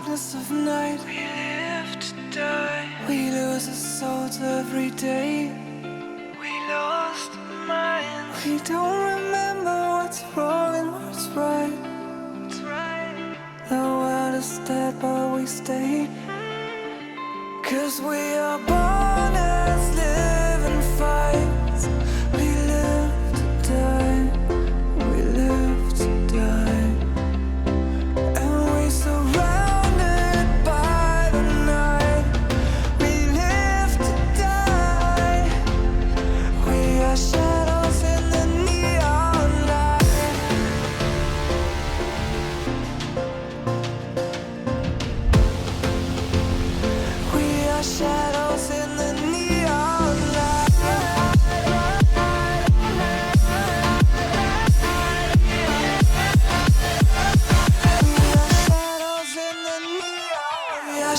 darkness of night. We live to die. We lose our souls every day. We lost our minds. We don't remember what's wrong and what's right. What's right. The world is dead but we stay. 'Cause we are born as living fights. We live to die. We live to die. And we surrounded by the night. We live to die. We are shadows in the neon light. We are shadows in the neon light. We are shadows in the neon. We are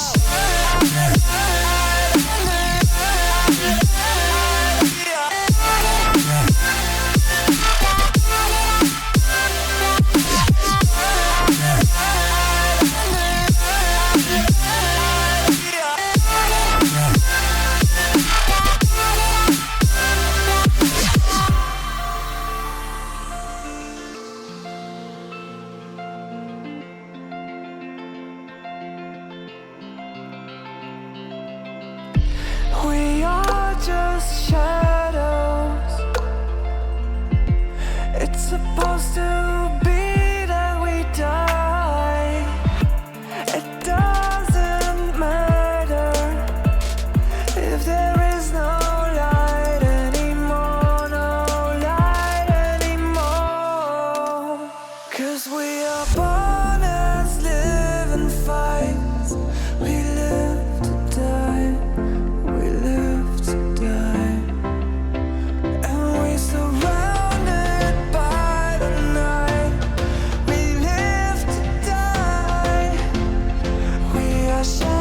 We are just shadows. It's supposed to be that we die. It doesn't matter if there is no light anymore, no light anymore. 'Cause we are born as living fights. We live to die. We live to die. And we surrounded by the night. We live to die. We are shadows.